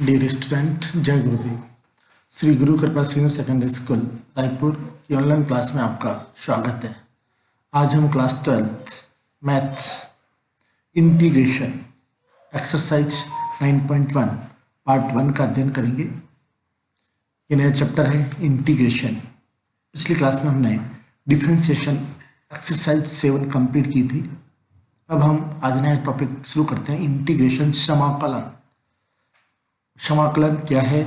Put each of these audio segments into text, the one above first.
Dear student, जय गुरुदेव। श्री गुरु कृपा senior secondary school Raipur की ऑनलाइन क्लास में आपका स्वागत है। आज हम class 12th maths integration exercise 9.1 part 1 का अध्ययन करेंगे। ये नया चैप्टर है इंटीग्रेशन। पिछली क्लास में हमने डिफरेंशिएशन एक्सरसाइज 7 कंप्लीट की थी। अब हम आज नया टॉपिक शुरू करते हैं, इंटीग्रेशन समाकलन। समाकलन क्या है?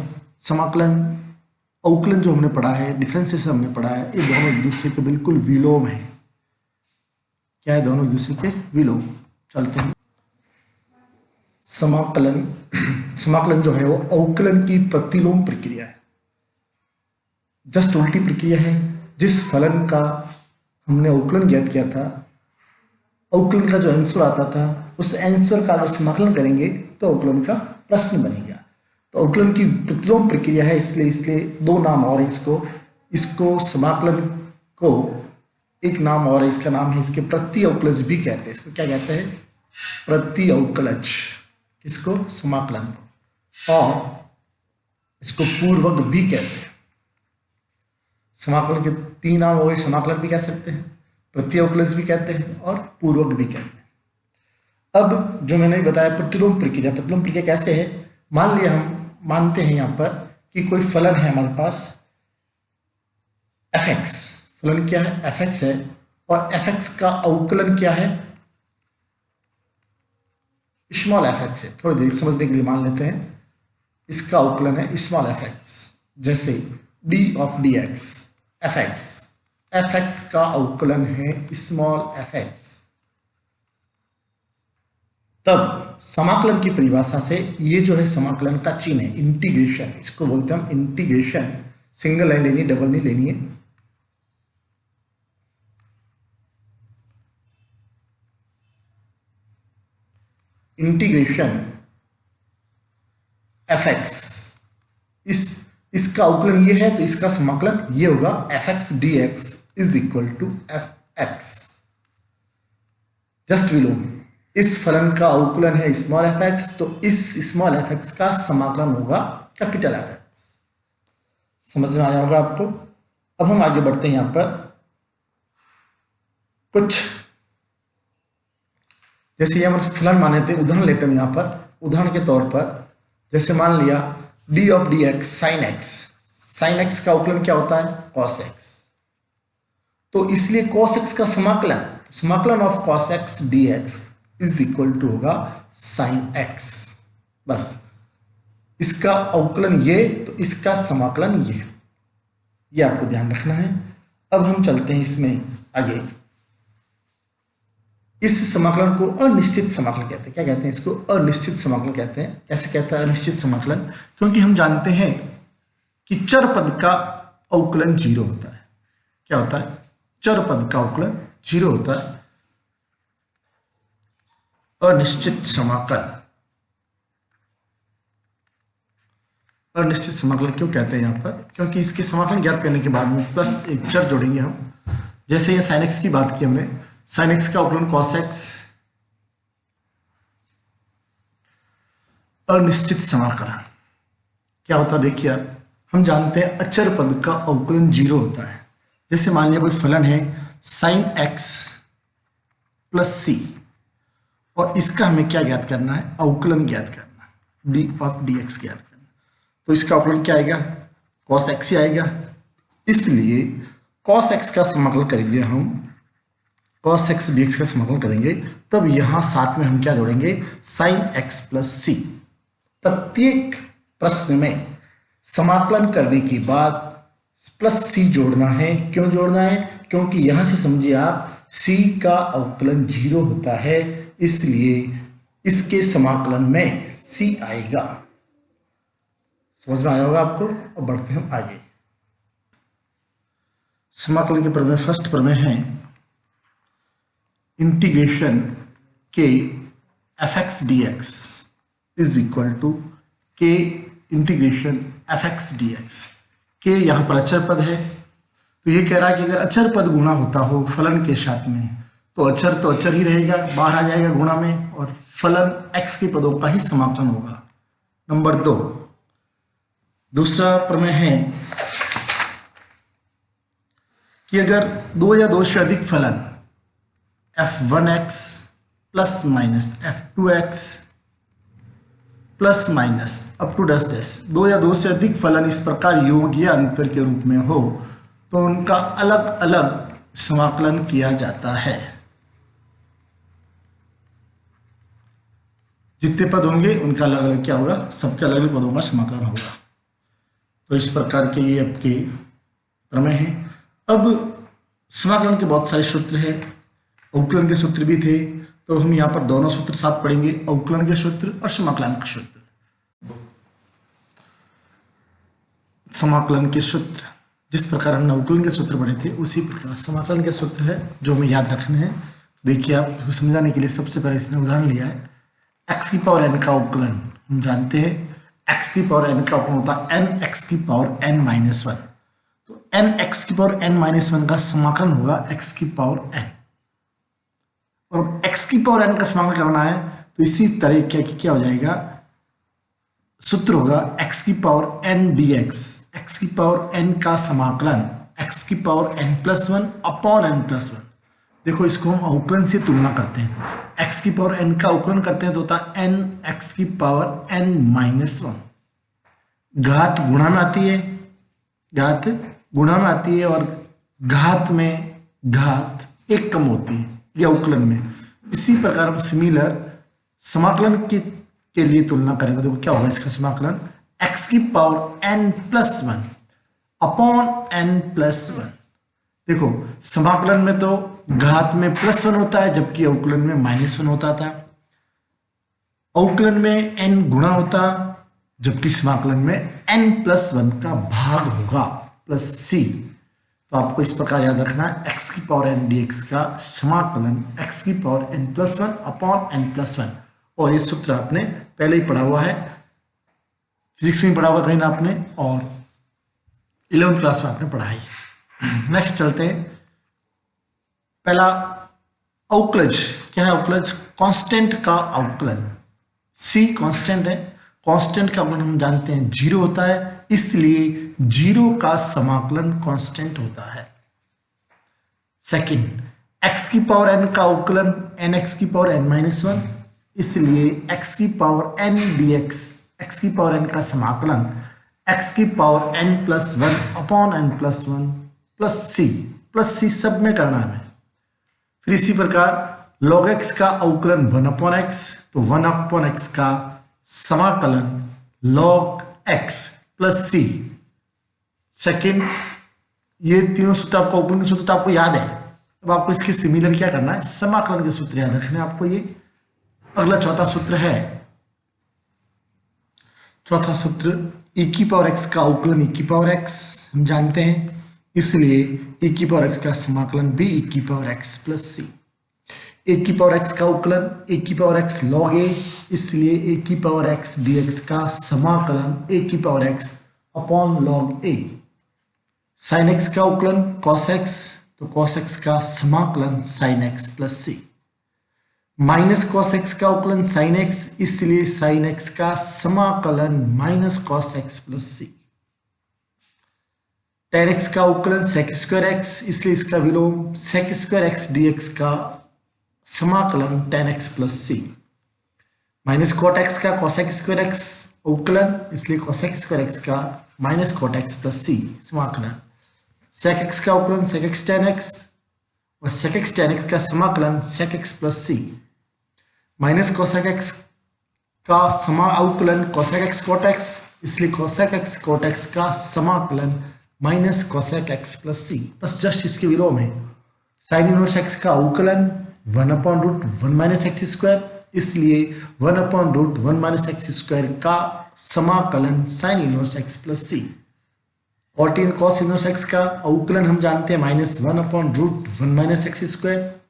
समाकलन अवकलन जो हमने पढ़ा है, डिफरेंशिएशन हमने पढ़ा है, ये दोनों एक दूसरे के बिल्कुल विलोम है। क्या है? दोनों एक दूसरे के विलोम। चलते हैं। समाकलन जो है वो अवकलन की प्रतिलोम प्रक्रिया है, जस्ट उल्टी प्रक्रिया है। जिस फलन का हमने अवकलन ज्ञात किया था, अवकलन का जो आंसर आता था, उस आंसर का अगर समाकलन करेंगे तो अवकलन का प्रश्न बनेगा। तो अवकलन की प्रतिलोम प्रक्रिया है, इसलिए दो नाम और इसको समाकलन को एक नाम और है, इसका नाम है, इसके प्रति अवकलज भी कहते हैं। इसको क्या कहते हैं? प्रति अवकलज। इसको समाकलन को, और इसको पूर्वक भी कहते हैं। समाकलन के तीन नाम हो गए, समाकलन भी कह सकते हैं, प्रति अवकलज भी कहते हैं और पूर्वक भी कहते हैं। अब जो मैंने बताया प्रतिलोम प्रक्रिया कैसे है? मान लिया हम मानते हैं यहाँ पर कि कोई फलन है हमारे पास fx। फलन क्या है? fx है, और fx का अवकलन क्या है? स्मॉल fx है। थोड़ी देर समझने के लिए मान लेते हैं, इसका अवकलन है स्मॉल fx। जैसे d of dx fx का अवकलन है स्मॉल fx। तब समाकलन की परिभाषा से ये जो है समाकलन का चिन्ह है इंटीग्रेशन, इसको बोलते हैं हम इंटीग्रेशन। सिंगल लाइन लेनी, डबल नहीं लेनी है। इंटीग्रेशन fx, इसका अवकलन ये है तो इसका समाकलन ये होगा fx dx is equal to fx। Just विलोम। इस फलन का अवकलन है स्मॉल fx, तो इस स्मॉल fx का समाकलन होगा कैपिटल fx। समझ में आया होगा आपको। अब हम आगे बढ़ते हैं। यहां पर कुछ जैसे ये हम फलन माने थे, उदाहरण लेते हैं यहां पर। उदाहरण के तौर पर जैसे मान लिया d of dx sin x। sin x का अवकलन क्या होता है? cos x। तो इसलिए cos x का समाकलन of cos x dx is equal to होगा साइन x। बस इसका अवकलन ये, तो इसका समाकलन ये आपको ध्यान रखना है। अब हम चलते हैं इसमें आगे। इस समाकलन को अनिश्चित समाकलन कहते हैं। क्या कहते हैं इसको? अनिश्चित समाकलन कहते हैं। कैसे कहता है अनिश्चित समाकलन? क्योंकि हम जानते हैं कि चर पद का अवकलन 0 होता है। क्या होता है? चर पद का अवकलन 0 होता है। अनिश्चित समाकलन क्यों कहते हैं यहां पर? क्योंकि इसके समाकलन ज्ञात करने के बाद में प्लस एक चर जोड़ेंगे हम। जैसे ये sin x की बात की हमने, sin x का अवकलन cos x। अनिश्चित समाकलन क्या होता है? देखिए आप, हम जानते हैं अचर पद का अवकलन 0 होता है। जैसे मान लिया कोई फलन है sin x प्लस c, और इसका हमें क्या ज्ञात करना है? अवकलन ज्ञात करना, d of dx ज्ञात करना। तो इसका अवकलन क्या आएगा? cos x ही आएगा। इसलिए cos x का समाकलन करेंगे हम, cos x dx का समाकलन करेंगे, तब यहां साथ में हम क्या जोड़ेंगे? sin x plus c। प्रत्येक प्रश्न में समाकलन करने के बाद प्लस c जोड़ना है। क्यों जोड़ना है? क्योंकि यहां से समझिए आप, c का अवकलन 0 होता है, इसलिए इसके समाकलन में c आएगा। समझ में आया होगा आपको। अब बढ़ते हैं आगे। समाकलन के प्रमेय, फर्स्ट प्रमेय है integration k fx dx is equal to k integration fx dx। के यहाँ पर अचर पद है, तो ये कह रहा है कि अगर अचर पद गुणा होता हो फलन के साथ में, तो अचर ही रहेगा, बाहर आ जाएगा गुणा में, और फलन x के पदों का ही समाकलन होगा। नंबर 2, दूसरा प्रमेय है कि अगर दो या दो से अधिक फलन f1x plus minus f2x plus minus up to dash dash, दो या दो से अधिक फलन इस प्रकार योग या अंतर के रूप में हो तो उनका अलग अलग समाकलन किया जाता है। जितने पद होंगे उनका अलग अलग क्या होगा, सबके अलग अलग पदों का समाकलन होगा। तो इस प्रकार के ये आपके प्रमेय हैं। अब समाकलन के बहुत सारे सूत्र हैं, अवकलन के सूत्र भी थे, तो हम यहाँ पर दोनों सूत्र साथ पढ़ेंगे, अवकलन के सूत्र और समाकलन के सूत्र। समाकलन के सूत्र, जिस प्रकार हमने अवकलन के सूत्र पढ़े थे उसी प्रकार समाकलन के सूत्र है जो हमें याद रखने हैं। देखिए, आप इसको समझाने के लिए सबसे पहले इसने उदाहरण लिया है x की पावर n का अवकलन। हम जानते हैं x की पावर n का अवकलन होता है n x की पावर n माइनस 1, तो n x की पावर n माइनस 1 का समाकलन होगा x की पावर n, और x की पावर n का समाकलन करना है तो इसी तरीके की क्या हो जाएगा, सूत्र होगा x की पावर n dx, x की पावर n का समाकलन x की power n plus 1 upon n plus 1। देखो, इसको हम अवकलन से तुलना करते हैं, x की पावर n का अवकलन करते हैं तो होता है n x की पावर n माइनस 1। घात गुणा में आती है, घात गुणा में आती है, और घात में घात एक कम होती है या अवकलन में। इसी प्रकार हम सिमिलर समाकलन के लिए तुलना करेंगे। देखो क्या होगा इसका समाकलन, x की power n plus 1 upon n plus 1। देखो, समाकलन में तो घात में प्लस 1 होता है जबकि अवकलन में माइनस 1 होता था। अवकलन में n गुणा होता जबकि समाकलन में n प्लस 1 का भाग होगा प्लस c। तो आपको इस प्रकार याद रखना है, x की पावर n dx का समाकलन x की power n plus 1 upon n plus 1। और ये सूत्र आपने पहले ही पढ़ा हुआ है, फिजिक्स में पढ़ा हुआ कहीं ना आपने, और 11th क्लास में आपने पढ़ा है। नेक्स्ट चलते हैं, पहला अवकलज। क्या है अवकलज? कांस्टेंट का अवकलन। c कांस्टेंट है, कांस्टेंट का अवकलन हम जानते हैं 0 होता है, इसलिए 0 का समाकलन कांस्टेंट होता है। सेकंड, x की पावर n का अवकलन nx की पावर n माइनस 1, इसलिए x की पावर n dx, x की पावर n का समाकलन x की power n plus 1 upon n plus 1 plus c सब में करना है। फिर इसी प्रकार log x का अवकलन 1 अपॉन x, तो 1 अपॉन x का समाकलन log x plus c। Second, ये तीनों सूत्र आपको अवकलन के सूत्र तो आपको याद है, अब आपको इसके सिमिलर क्या करना है, समाकलन के सूत्र याद रखने हैं आपको। ये अगला चौथा सूत्र है, चौथा सूत्र e की पावर x का अवकलन e की पावर x हम जानते हैं, इसलिए e की पावर x का समाकलन भी e की power x plus c। a की पावर x का अवकलन a की पावर x log a, इसलिए a की पावर x dx का समाकलन a की power x upon log a। sin x का अवकलन cos x, तो cos x का समाकलन sin x plus c। Minus cos x का अवकलन sin x, इसलिए sin x का समाकलन minus cos x plus c। tan x का अवकलन sec स्क्वायर x, इसलिए इसका विलोम sec स्क्वायर x dx का समाकलन tan x plus c। Minus cot x का cosec स्क्वायर x अवकलन, इसलिए cosec स्क्वायर x का minus cot x plus c समाकलन। sec x का अवकलन sec x tan x, और sec x tan x का समाकलन sec x plus c। Minus cosec x का अवकलन cosec x cot x, इसलिए cosec x cot x का समाकलन minus cosec x plus c। बस जस्ट इसके विलोम है। साइन इनवर्स x का अवकलन 1 upon root 1 minus x square, इसलिए 1 upon root 1 minus x square का समाकलन sine inverse x plus c। Cos inverse x का अवकलन हम जानते हैं minus 1 upon root 1 minus x square,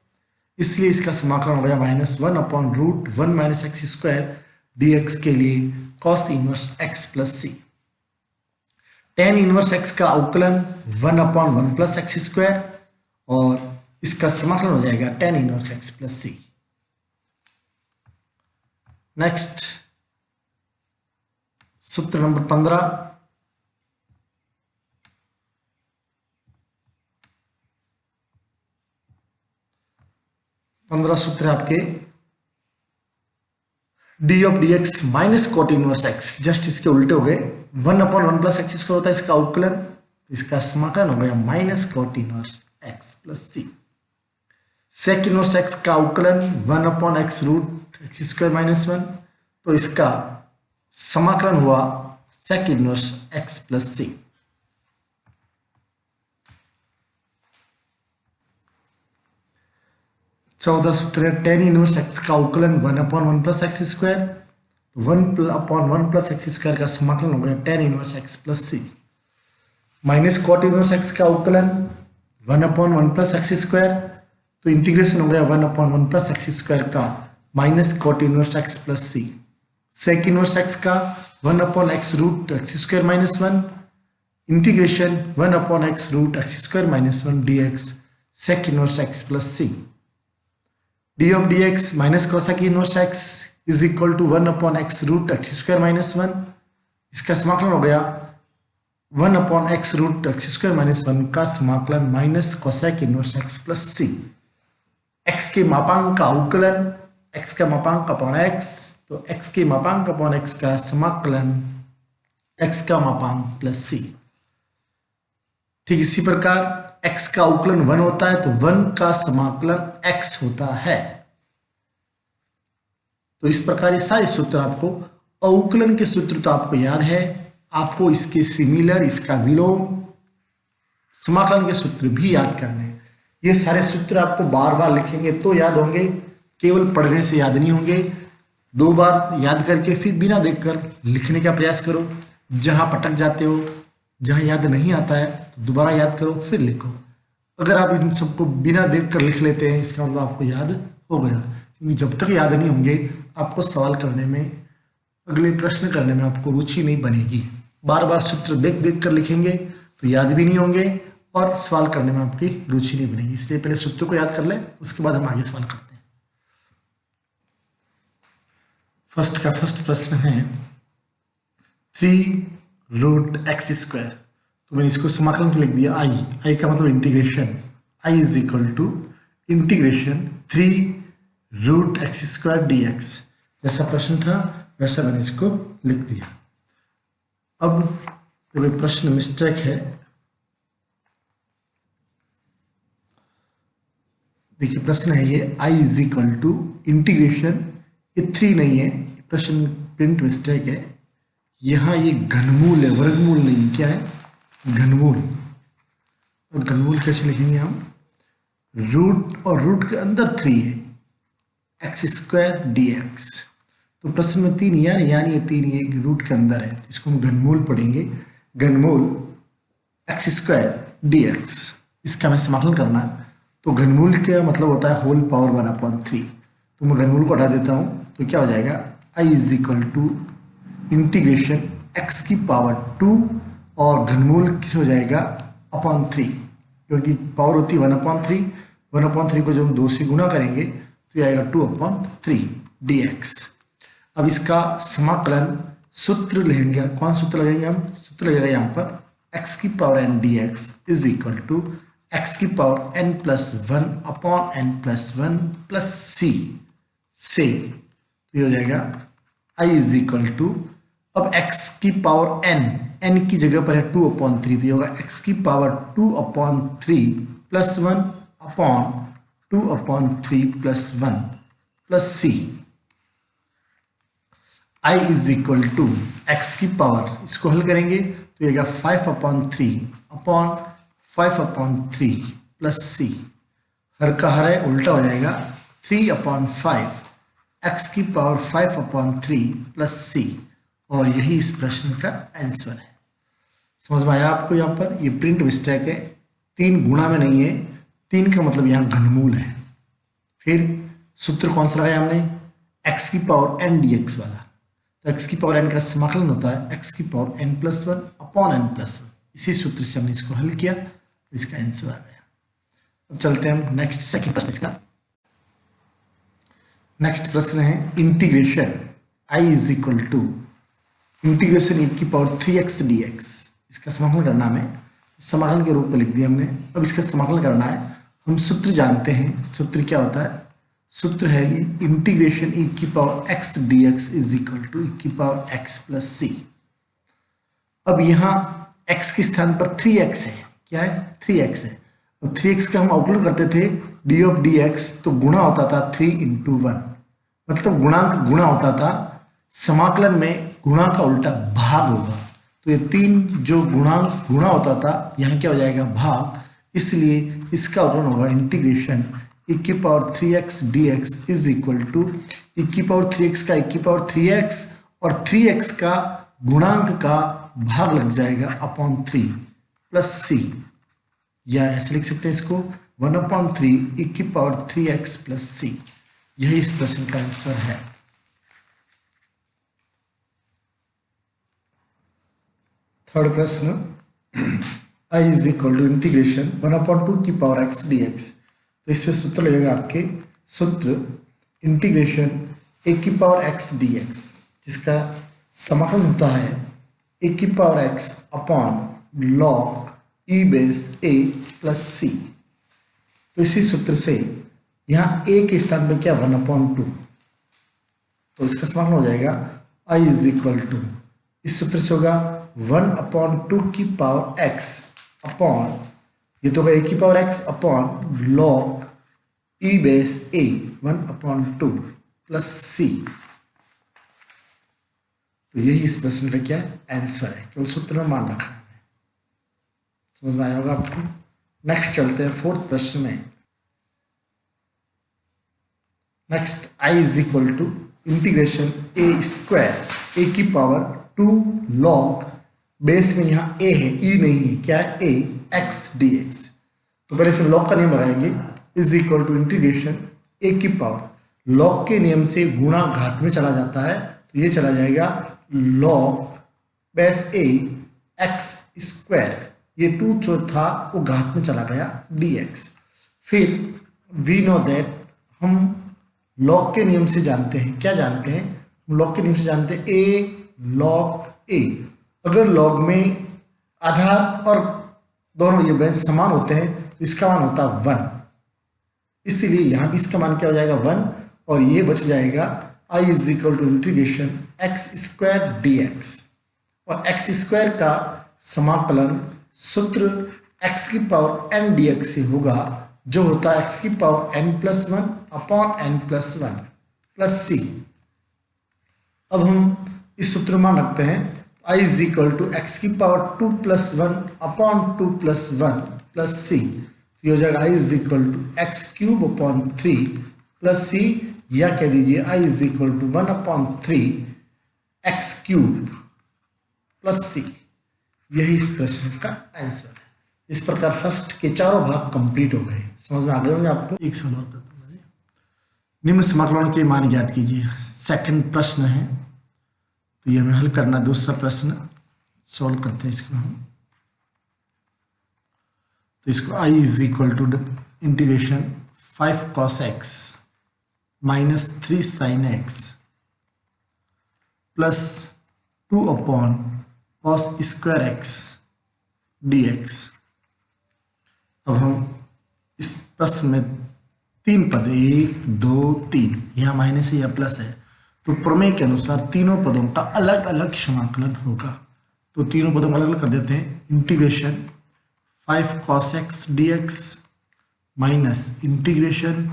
इसलिए इसका समाकलन हो गया minus 1 upon root 1 minus x square dx के लिए cos inverse x plus c। tan inverse x का अवकलन 1 अपॉन 1 प्लस एक्स स्क्वायर, और इसका समाकलन हो जाएगा tan inverse x plus c। Next, सूत्र नंबर 15, सूत्र है आपके d of d x minus cot inverse x, just इसके उल्टे हो गए। 1/1 प्लस एक्स स्क्वायर होता है इसका अवकलन, इसका समाकलन हो गया minus cot inverse x plus c. Sec inverse x का अवकलन 1/x root x square minus 1, तो इसका समाकलन हुआ sec inverse x plus c. चौदह सूत्र है टेन इनवर्स एक्स का अवकलन 1/1 plus x square, 1/1 plus x square का समाकलन हो गया tan inverse x plus c. Minus cot inverse x का अवकलन 1/1 प्लस एक्स स्क्वायर, तो इंटीग्रेशन हो गया 1/1 प्लस एक्स स्क्वायर का minus cot inverse x plus c. Sec inverse x का 1/x root x square minus 1, integration 1/x root x square minus 1 dx sec inverse x plus c. D of d x minus cosec inverse x is equal to 1/x root x square minus 1, इसका समाकलन हो गया 1/x root x square minus 1 का समाकलन minus cosec inverse x plus c. X के मापांक का अवकलन, एक्स का मापांक अपॉन एक्स, तो एक्स के मापांक अपॉन एक्स का समाकलन एक्स का मापांक प्लस सी। ठीक इसी प्रकार x का अवकलन 1 होता है तो 1 का समाकलन x होता है। तो इस प्रकार ये सारे सूत्र आपको, अवकलन के सूत्र तो आपको याद है, आपको इसके सिमिलर, इसका विलोम, समाकलन के सूत्र भी याद करने हैं। ये सारे सूत्र आपको बार बार लिखेंगे तो याद होंगे, केवल पढ़ने से याद नहीं होंगे। 2 बार याद करके फिर बिना देखकर लिखने का प्रयास करो। जहां पटक जाते हो, जहां याद नहीं आता है तो दोबारा याद करो फिर लिखो। अगर आप इन सबको बिना देखकर लिख लेते हैं इसका मतलब आपको याद हो गया, क्योंकि जब तक याद नहीं होंगे आपको सवाल करने में, अगले प्रश्न करने में आपको रुचि नहीं बनेगी। बार बार सूत्र देख देख कर लिखेंगे तो याद भी नहीं होंगे और सवाल करने में आपकी रुचि नहीं बनेगी। इसलिए पहले सूत्र को याद कर लें, उसके बाद हम आगे सवाल करते हैं। फर्स्ट प्रश्न है 3 रूट एक्स स्क्वायर, तो मैंने इसको समाकलन के लिख दिया आई का मतलब integration, i is equal to integration 3 root x square d x. जैसा प्रश्न था वैसा मैंने इसको लिख दिया। अब कोई प्रश्न मिस्टेक है, देखिए प्रश्न है ये आई इज इक्वल टू इंटीग्रेशन, ये 3 नहीं है, प्रश्न प्रिंट मिस्टेक है। यहाँ ये घनमूल है, वर्गमूल नहीं, क्या है घनमूल। और घनमूल कैसे लिखेंगे हम, रूट और रूट के अंदर 3 है, एक्स स्क्वायर डी एक्स। तो प्रश्न में 3 यानी ये 3 ये रूट के अंदर है, इसको हम घनमूल पढ़ेंगे। घनमूल एक्स स्क्वायर डी एक्स, इसका हमें समाकलन करना है। तो घनमूल का मतलब होता है होल पावर 1/3। तो मैं घनमूल को हटा देता हूँ, तो क्या हो जाएगा I is equal to integration x की पावर 2 और घनमूल हो जाएगा अपॉन 3, क्योंकि पावर होती है 1/3। 1/3 को जब हम 2 से गुना करेंगे तो ये आएगा 2/3 dx। अब इसका समाकलन सूत्र लेंगे, कौन सूत्र लगेंगे हम, सूत्र लगेगा यहाँ पर x की power n dx is equal to x की power n plus 1 upon n plus 1 plus c से, तो ये हो जाएगा i इज इक्वल टू, अब x की पावर n की जगह पर है 2/3, तो ये होगा x की power 2/3 plus 1 upon 2/3 plus 1 plus c। i is equal to x की पावर, इसको हल करेंगे तो ये 5/3 अपॉन 5/3 प्लस c, हर का हर है उल्टा हो जाएगा 3/5 x की पावर 5/3 प्लस c, और यही इस प्रश्न का आंसर है। समझ में आया आपको? यहाँ पर ये प्रिंट मिस्टेक है, 3 गुणा में नहीं है, 3 का मतलब यहाँ घनमूल है। फिर सूत्र कौन सा लगाया हमने, x की पावर n dx वाला। तो x की पावर n का समाकलन होता है x की power n plus 1 upon n plus 1। इसी सूत्र से हमने इसको हल किया, इसका आंसर आ गया। अब चलते हैं हम नेक्स्ट सेकंड प्रश्न इसका। नेक्स्ट प्रश्न है integration i is equal to integration e की पावर 3x dx, इसका समाकलन करना हमें, समाकलन के रूप में लिख दिया हमने। अब इसका समाकलन करना है, हम सूत्र जानते हैं। सूत्र क्या होता है? सूत्र है ये इंटीग्रेशन e की power x dx is equal to e की पावर x प्लस c। अब यहाँ x के स्थान पर 3x है, क्या है? 3x है। अब 3x का हम अवकलन करते थे d ऑफ dx, तो गुणा होता था 3 इंटू 1, मतलब गुणांक गुणा होता था। समाकलन में गुणा का उल्टा भाग होगा, तो ये 3 जो गुणांक गुणा होता था यहाँ क्या हो जाएगा? भाग। इसलिए इसका अवकलन होगा इंटीग्रेशन e की power 3x dx is equal to e की पावर 3x का e की पावर 3x और 3x का गुणांक का भाग लग जाएगा अपॉन 3 प्लस c, या ऐसे लिख सकते हैं इसको 1/3 e की पावर 3x प्लस c। यही इस प्रश्न का आंसर है। थर्ड प्रश्न, i is equal to integration 1/2 की पावर x dx। तो इसमें सूत्र लगेगा आपके, सूत्र इंटीग्रेशन a की पावर x dx, जिसका समाकलन होता है a की power x upon log e base a plus c। तो इसी सूत्र से यहाँ a के स्थान पर क्या 1/2, तो इसका समाकलन हो जाएगा i इज इक्वल टू, इस सूत्र से होगा 1/2 की पावर x अपॉन, ये तो होगा a की power x upon log e base a 1/2 plus c। तो यही इस प्रश्न का क्या आंसर है, केवल सूत्र में मान रखा है। समझ में आया होगा आपको। नेक्स्ट चलते हैं फोर्थ प्रश्न में। Next, i is equal to integration a square a की पावर 2 लॉग, बेस में यहाँ a है, e नहीं है, क्या है? a x dx। तो पहले इसमें लॉग का नियम लगाएंगे, is equal to integration a की पावर, लॉग के नियम से गुणा घात में चला जाता है, तो ये चला जाएगा log base a x square, ये 2 जो था वो घात में चला गया dx। फिर वी नो दैट, हम लॉग के नियम से जानते हैं, क्या जानते हैं? हम लॉग के नियम से जानते हैं a लॉग a। अगर लॉग में आधार और दोनों ये बेस समान होते हैं तो इसका मान होता है 1, इसीलिए यहाँ भी इसका मान क्या हो जाएगा 1, और ये बच जाएगा i is equal to integration x square dx। और x स्क्वायर का समाकलन सूत्र x की पावर n dx से होगा, जो होता है x की power n plus 1 upon n plus 1 plus c। अब हम इस सूत्र में रखते हैं i is equal to x की power 2 plus 1 upon 2 plus 1 plus c। तो ये हो जाएगा i is equal to x cube upon 3 plus c, या कह दीजिए i is equal to 1/3 x cube plus c। यही इस प्रश्न का आंसर है। इस प्रकार फर्स्ट के चारों भाग कंप्लीट हो गए। समझ में आ गए होंगे आपको। एक सवाल और करता हूँ, निम्न समाकलन के मान ज्ञात कीजिए। सेकंड प्रश्न है, तो ये हमें हल करना। दूसरा प्रश्न सॉल्व करते हैं इसको हम। तो इसको i is equal to integration 5 cos x minus 3 sin x plus 2 upon cos square x dx। अब हम इस प्रश्न में 3 पद, 1 2 3, यहाँ माइनस है या प्लस है, तो प्रमेय के अनुसार तीनों पदों का अलग अलग समाकलन होगा। तो तीनों पदों को अलग अलग कर देते हैं। Integration 5 cos x dx minus integration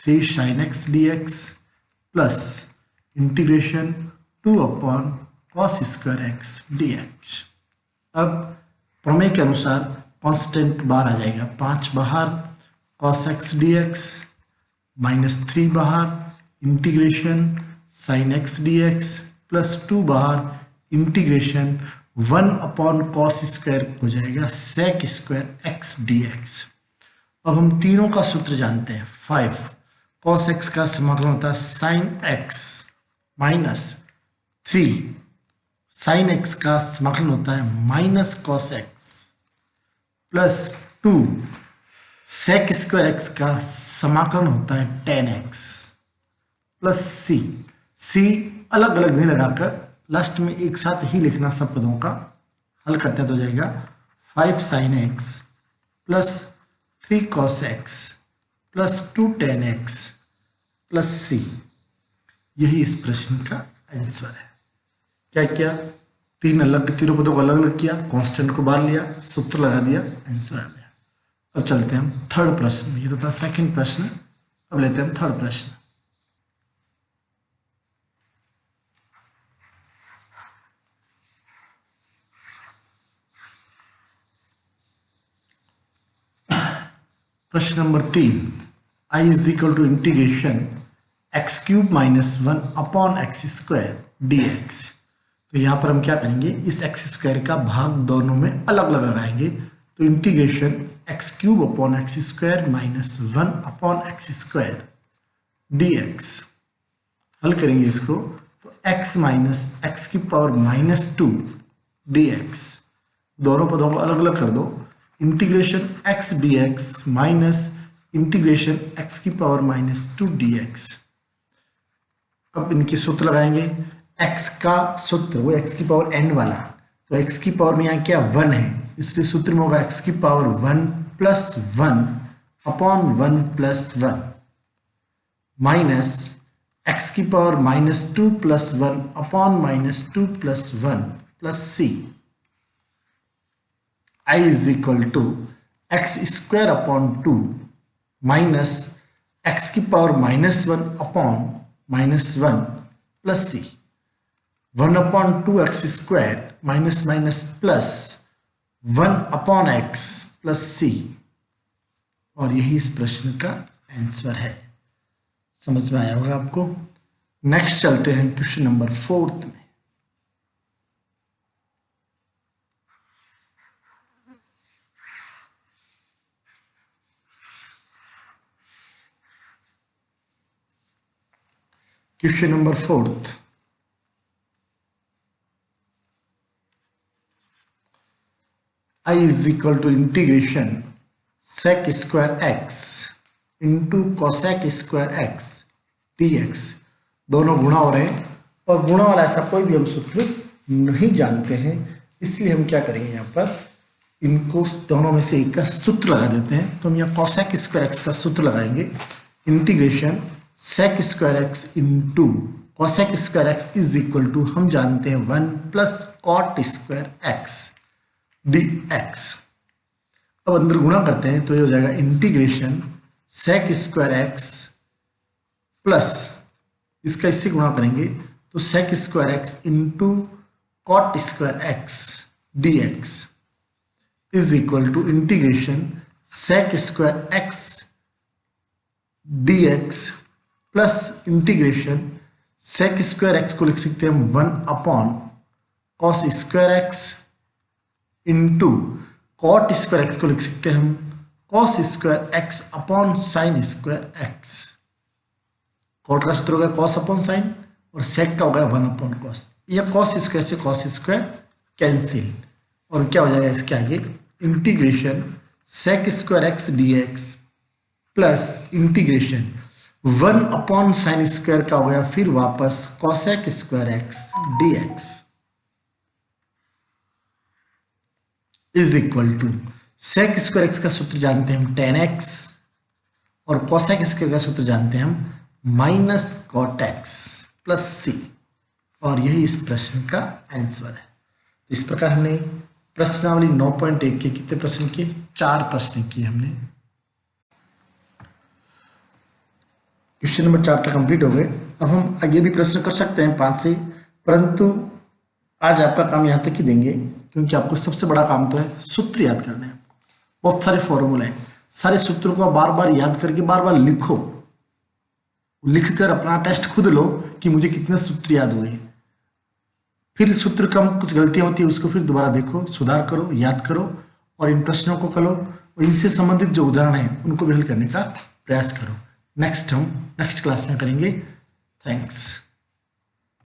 3 sin x dx plus integration 2 upon cos square x dx। अब प्रमेय के अनुसार कांस्टेंट बाहर आ जाएगा, 5 बाहर cos x dx माइनस 3 बाहर integration sin x dx plus 2 बाहर इंटीग्रेशन 1 अपॉन cos स्क्वायर हो जाएगा sec स्क्वायर x dx। अब हम तीनों का सूत्र जानते हैं। 5 cos x का समाकलन होता है sin x minus 3 sin x का समाकलन होता है minus cos x plus 2 sec square x का समाकलन होता है tan x प्लस c। अलग अलग नहीं लगाकर लास्ट में एक साथ ही लिखना सब पदों का। हल करते हैं तो हो जाएगा 5 sin x plus 3 cos x plus 2 tan x plus c। यही इस प्रश्न का आंसर है। क्या क्या? तीनों पदों को अलग अलग किया, कांस्टेंट को बाहर लिया, सूत्र लगा दिया, आंसर आ गया। अब चलते हैं हम थर्ड प्रश्न में। ये तो था सेकंड प्रश्न, अब लेते हैं हम थर्ड प्रश्न। प्रश्न number 3, i is equal to integration x cube minus 1 upon x square d x. तो यहाँ पर हम क्या करेंगे, इस एक्स स्क्वायर का भाग दोनों में अलग अलग लगाएंगे। तो integration x cube upon x square minus 1 upon x square d x. हल करेंगे इसको तो x माइनस एक्स की पावर माइनस 2 डी एक्स। दोनों पदों को अलग अलग कर दो। Integration x D x minus integration x की पावर माइनस 2 डी एक्स। अब इनके सूत्र लगाएंगे। x का सूत्र वो x की पावर n वाला, तो x की पावर में यहाँ क्या 1 है, इसलिए सूत्र में होगा x की power 1 plus 1 upon 1 plus 1 minus x की power minus 2 plus 1 upon minus 2 plus 1 plus c। i is equal to x square upon 2 minus x की power minus 1 upon minus 1 plus c। 1 upon 2 x square minus minus plus 1 upon x plus c। और यही इस प्रश्न का answer है। समझ में आया होगा आपको। नेक्स्ट चलते हैं क्वेश्चन नंबर 4 में। Question number 4, i is equal to integration sec square x into cosec square x dx। दोनों गुणा हो रहे हैं और गुणा वाला ऐसा कोई भी हम सूत्र नहीं जानते हैं, इसलिए हम क्या करेंगे, यहाँ पर इनको दोनों में से एक का सूत्र लगा देते हैं। तो हम यहाँ cosec स्क्वायर x का सूत्र लगाएंगे। Integration sec square x into cosec square x is equal to हम जानते हैं 1 plus cot square x dx। अब अंदर गुणा करते हैं तो ये हो जाएगा integration sec square x plus इसका इससे गुणा करेंगे तो sec square x into cot square x dx is equal to integration sec square x dx plus integration sec square x को लिख सकते हैं हम 1 upon cos square x into cot square x को लिख सकते हैं हम cos square x upon sin square x। cot का सूत्र होगा cos अपॉन sin और sec का होगा 1 अपॉन cos। यह cos स्क्वायर से cos स्क्वायर कैंसिल और क्या हो जाएगा इसके आगे integration sec square x dx plus integration 1 upon sin square का हो गया फिर वापस cosec square x dx is equal to sec square x का सूत्र जानते हैं हम tan x और cosec स्क्वायर का सूत्र जानते हैं हम minus cot x plus c। और यही इस प्रश्न का आंसर है। तो इस प्रकार हमने प्रश्नावली 9.1 के कितने प्रश्न किए, 4 प्रश्न किए हमने। क्वेश्चन नंबर 4 तक कंप्लीट हो गए। अब हम आगे भी प्रश्न कर सकते हैं 5 से, परंतु आज आपका काम यहाँ तक ही देंगे क्योंकि आपको सबसे बड़ा काम तो है सूत्र याद करना है। बहुत सारे फॉर्मूले हैं, सारे सूत्रों को बार बार याद करके बार बार लिखो, लिखकर अपना टेस्ट खुद लो कि मुझे कितने सूत्र याद हुए। फिर सूत्र कम कुछ गलतियां होती है उसको फिर दोबारा देखो, सुधार करो, याद करो और इन प्रश्नों को करो और इनसे संबंधित जो उदाहरण है उनको भी हल करने का प्रयास करो। नेक्स्ट हम नेक्स्ट क्लास में करेंगे। थैंक्स।